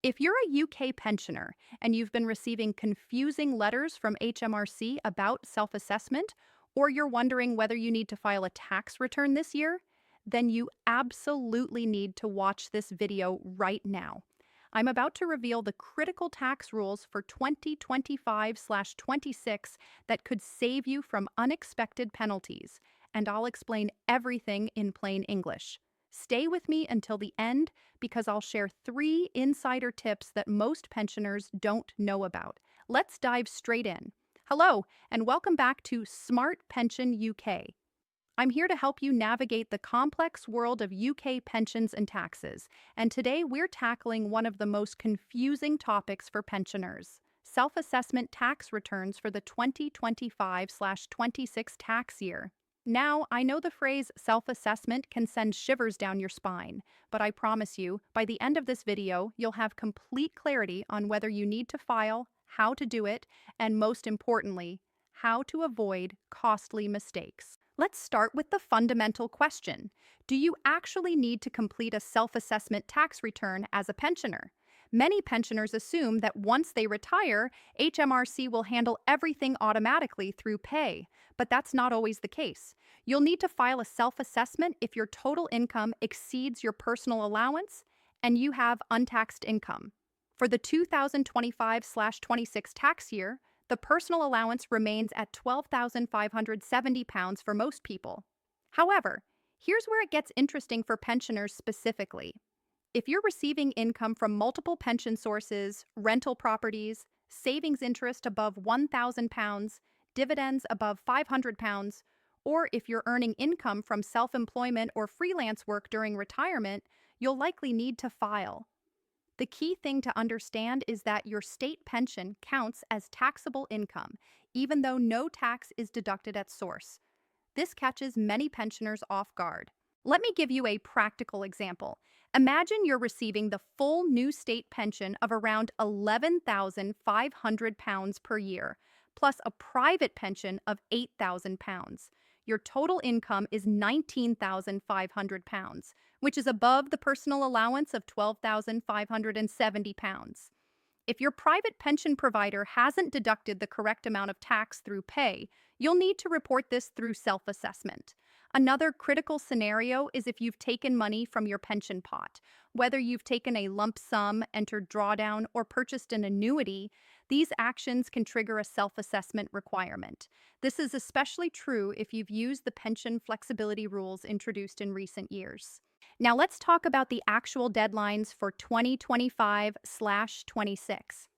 If you're a UK pensioner and you've been receiving confusing letters from HMRC about self assessment, or you're wondering whether you need to file a tax return this year, then you absolutely need to watch this video right now. I'm about to reveal the critical tax rules for 2025/26 that could save you from unexpected penalties, and I'll explain everything in plain English. Stay with me until the end because I'll share 3 insider tips that most pensioners don't know about. Let's dive straight in. Hello, and welcome back to Smart Pension UK. I'm here to help you navigate the complex world of UK pensions and taxes, and today we're tackling one of the most confusing topics for pensioners: self-assessment tax returns for the 2025/26 tax year. Now, I know the phrase self-assessment can send shivers down your spine, but I promise you, by the end of this video, you'll have complete clarity on whether you need to file, how to do it, and most importantly, how to avoid costly mistakes. Let's start with the fundamental question. Do you actually need to complete a self-assessment tax return as a pensioner? Many pensioners assume that once they retire, HMRC will handle everything automatically through pay, but that's not always the case. You'll need to file a self-assessment if your total income exceeds your personal allowance and you have untaxed income. For the 2025/26 tax year, the personal allowance remains at £12,570 for most people. However, here's where it gets interesting for pensioners specifically. If you're receiving income from multiple pension sources, rental properties, savings interest above £1,000, dividends above £500, or if you're earning income from self-employment or freelance work during retirement, you'll likely need to file. The key thing to understand is that your state pension counts as taxable income, even though no tax is deducted at source. This catches many pensioners off guard. Let me give you a practical example. Imagine you're receiving the full new state pension of around £11,500 per year, plus a private pension of £8,000. Your total income is £19,500, which is above the personal allowance of £12,570. If your private pension provider hasn't deducted the correct amount of tax through pay, you'll need to report this through self-assessment. Another critical scenario is if you've taken money from your pension pot. Whether you've taken a lump sum, entered drawdown, or purchased an annuity, these actions can trigger a self-assessment requirement. This is especially true if you've used the pension flexibility rules introduced in recent years. Now let's talk about the actual deadlines for 2025/26.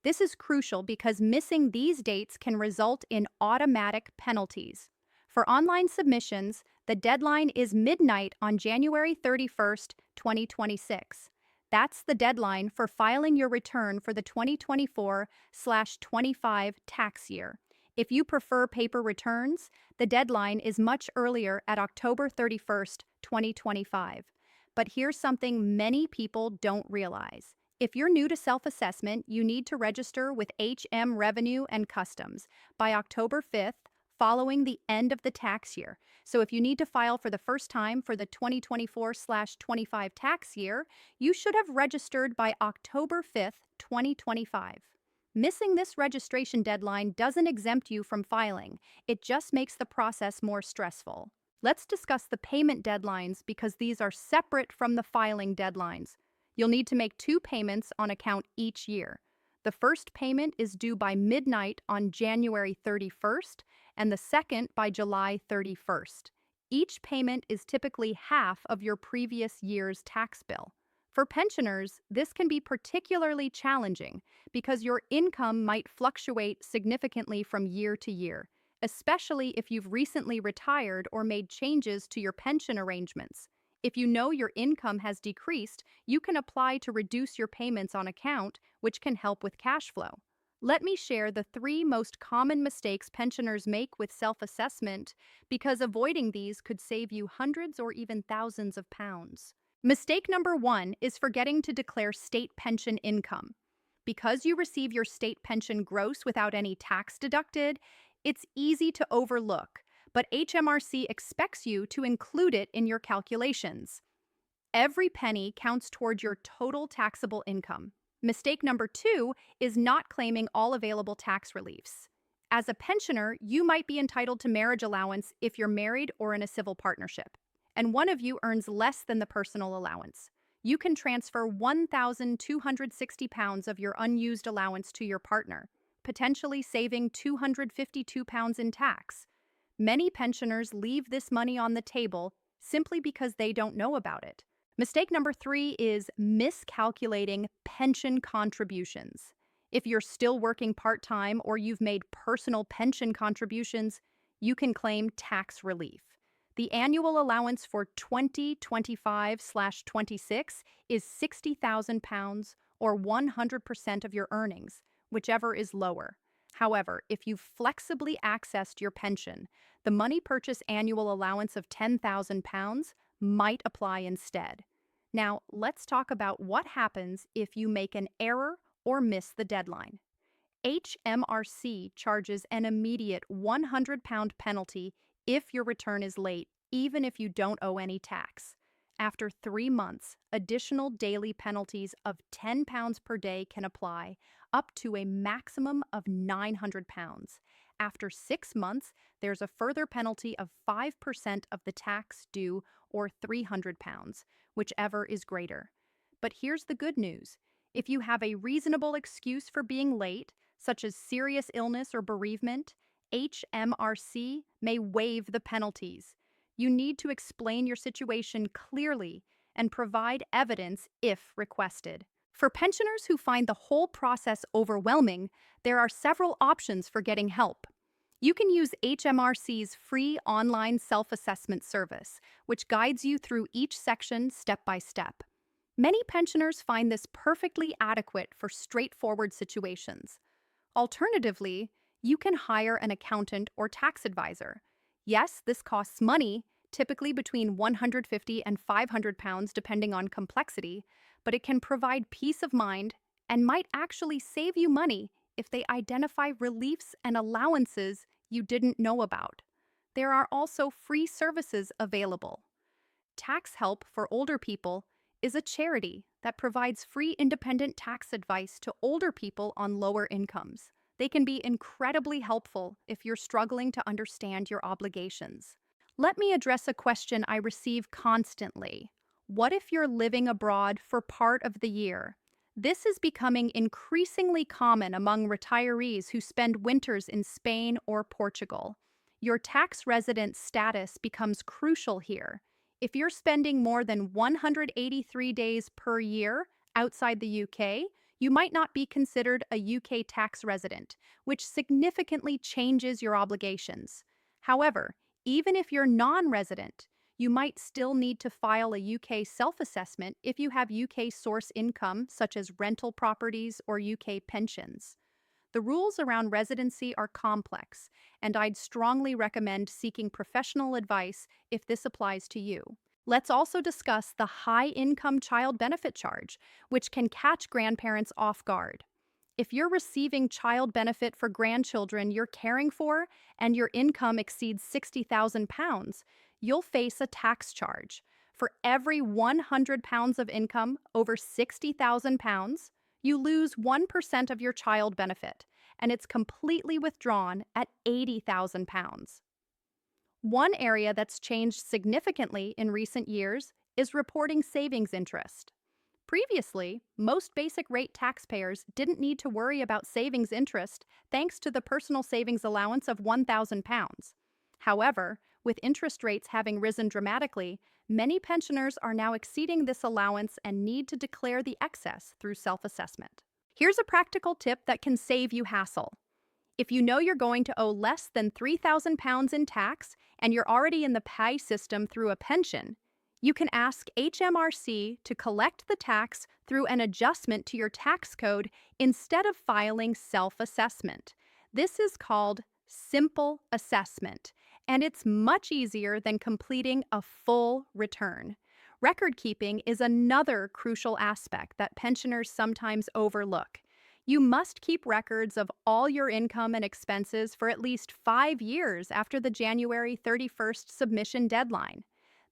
This is crucial because missing these dates can result in automatic penalties. For online submissions, the deadline is midnight on January 31st, 2026. That's the deadline for filing your return for the 2024/25 tax year. If you prefer paper returns, the deadline is much earlier at October 31st, 2025. But here's something many people don't realize. If you're new to self-assessment, you need to register with HM Revenue and Customs by October 5th, following the end of the tax year. So if you need to file for the first time for the 2024/25 tax year, you should have registered by October 5th, 2025. Missing this registration deadline doesn't exempt you from filing. It just makes the process more stressful. Let's discuss the payment deadlines because these are separate from the filing deadlines. You'll need to make 2 payments on account each year. The first payment is due by midnight on January 31st and the second by July 31st. Each payment is typically half of your previous year's tax bill. For pensioners, this can be particularly challenging because your income might fluctuate significantly from year to year, especially if you've recently retired or made changes to your pension arrangements. If you know your income has decreased, you can apply to reduce your payments on account, which can help with cash flow. Let me share the 3 most common mistakes pensioners make with self-assessment because avoiding these could save you hundreds or even thousands of pounds. Mistake number 1 is forgetting to declare state pension income. Because you receive your state pension gross without any tax deducted, it's easy to overlook, but HMRC expects you to include it in your calculations. Every penny counts toward your total taxable income. Mistake number 2 is not claiming all available tax reliefs. As a pensioner, you might be entitled to marriage allowance if you're married or in a civil partnership, and one of you earns less than the personal allowance. You can transfer 1,260 pounds of your unused allowance to your partner, potentially saving 252 pounds in tax. Many pensioners leave this money on the table simply because they don't know about it. Mistake number 3 is miscalculating pension contributions. If you're still working part-time or you've made personal pension contributions, you can claim tax relief. The annual allowance for 2025/26 is 60,000 pounds or 100% of your earnings, whichever is lower. However, if you've flexibly accessed your pension, the money purchase annual allowance of 10,000 pounds might apply instead. Now, let's talk about what happens if you make an error or miss the deadline. HMRC charges an immediate £100 penalty if your return is late, even if you don't owe any tax. After 3 months, additional daily penalties of £10 per day can apply, up to a maximum of £900. After 6 months, there's a further penalty of 5% of the tax due, or £300, whichever is greater. But here's the good news. If you have a reasonable excuse for being late, such as serious illness or bereavement, HMRC may waive the penalties. You need to explain your situation clearly and provide evidence if requested. For pensioners who find the whole process overwhelming, there are several options for getting help. You can use HMRC's free online self-assessment service, which guides you through each section step by step. Many pensioners find this perfectly adequate for straightforward situations. Alternatively, you can hire an accountant or tax advisor. Yes, this costs money, typically between £150 and £500 depending on complexity, but it can provide peace of mind and might actually save you money if they identify reliefs and allowances you didn't know about. There are also free services available. Tax Help for Older People is a charity that provides free independent tax advice to older people on lower incomes. They can be incredibly helpful if you're struggling to understand your obligations. Let me address a question I receive constantly. What if you're living abroad for part of the year? This is becoming increasingly common among retirees who spend winters in Spain or Portugal. Your tax resident status becomes crucial here. If you're spending more than 183 days per year outside the UK, you might not be considered a UK tax resident, which significantly changes your obligations. However, even if you're non-resident, you might still need to file a UK self-assessment if you have UK source income, such as rental properties or UK pensions. The rules around residency are complex, and I'd strongly recommend seeking professional advice if this applies to you. Let's also discuss the high-income child benefit charge, which can catch grandparents off guard. If you're receiving child benefit for grandchildren you're caring for and your income exceeds £60,000, you'll face a tax charge. For every £100 of income over £60,000, you lose 1% of your child benefit, and it's completely withdrawn at £80,000. One area that's changed significantly in recent years is reporting savings interest. Previously, most basic rate taxpayers didn't need to worry about savings interest thanks to the personal savings allowance of £1,000. However, with interest rates having risen dramatically, many pensioners are now exceeding this allowance and need to declare the excess through self-assessment. Here's a practical tip that can save you hassle. If you know you're going to owe less than £3,000 in tax and you're already in the pay system through a pension, you can ask HMRC to collect the tax through an adjustment to your tax code instead of filing self-assessment. This is called simple assessment, and it's much easier than completing a full return. Record keeping is another crucial aspect that pensioners sometimes overlook. You must keep records of all your income and expenses for at least 5 years after the January 31st submission deadline.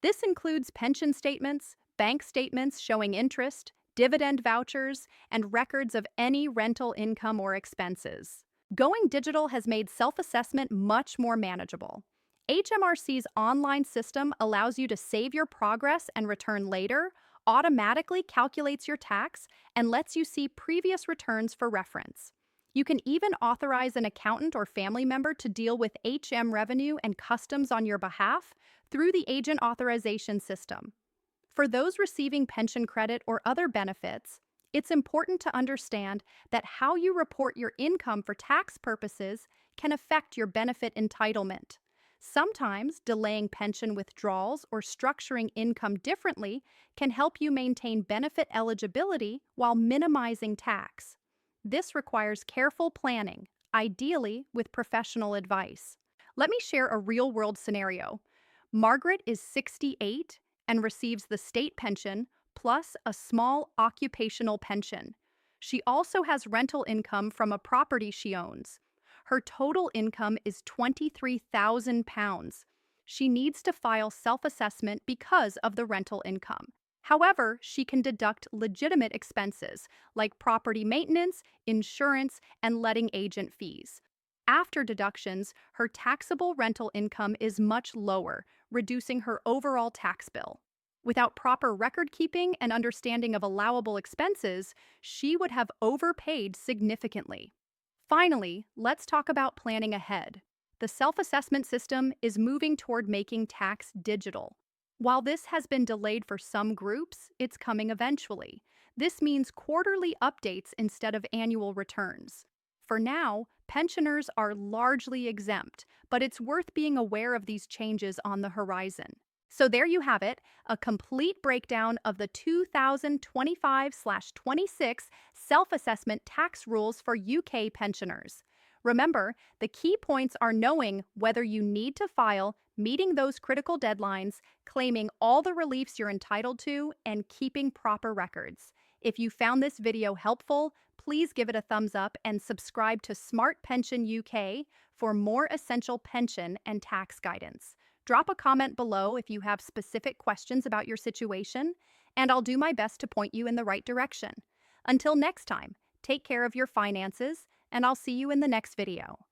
This includes pension statements, bank statements showing interest, dividend vouchers, and records of any rental income or expenses. Going digital has made self-assessment much more manageable. HMRC's online system allows you to save your progress and return later, automatically calculates your tax, and lets you see previous returns for reference. You can even authorize an accountant or family member to deal with HM revenue and customs on your behalf through the agent authorization system. For those receiving pension credit or other benefits, it's important to understand that how you report your income for tax purposes can affect your benefit entitlement. Sometimes delaying pension withdrawals or structuring income differently can help you maintain benefit eligibility while minimizing tax. This requires careful planning, ideally with professional advice. Let me share a real-world scenario. Margaret is 68 and receives the state pension plus a small occupational pension. She also has rental income from a property she owns. Her total income is £23,000. She needs to file self-assessment because of the rental income. However, she can deduct legitimate expenses like property maintenance, insurance, and letting agent fees. After deductions, her taxable rental income is much lower, reducing her overall tax bill. Without proper record keeping and understanding of allowable expenses, she would have overpaid significantly. Finally, let's talk about planning ahead. The self-assessment system is moving toward making tax digital. While this has been delayed for some groups, it's coming eventually. This means quarterly updates instead of annual returns. For now, pensioners are largely exempt, but it's worth being aware of these changes on the horizon. So there you have it, a complete breakdown of the 2025/26 self-assessment tax rules for UK pensioners. Remember, the key points are knowing whether you need to file, meeting those critical deadlines, claiming all the reliefs you're entitled to, and keeping proper records. If you found this video helpful, please give it a thumbs up and subscribe to Smart Pension UK for more essential pension and tax guidance. Drop a comment below if you have specific questions about your situation, and I'll do my best to point you in the right direction. Until next time, take care of your finances, and I'll see you in the next video.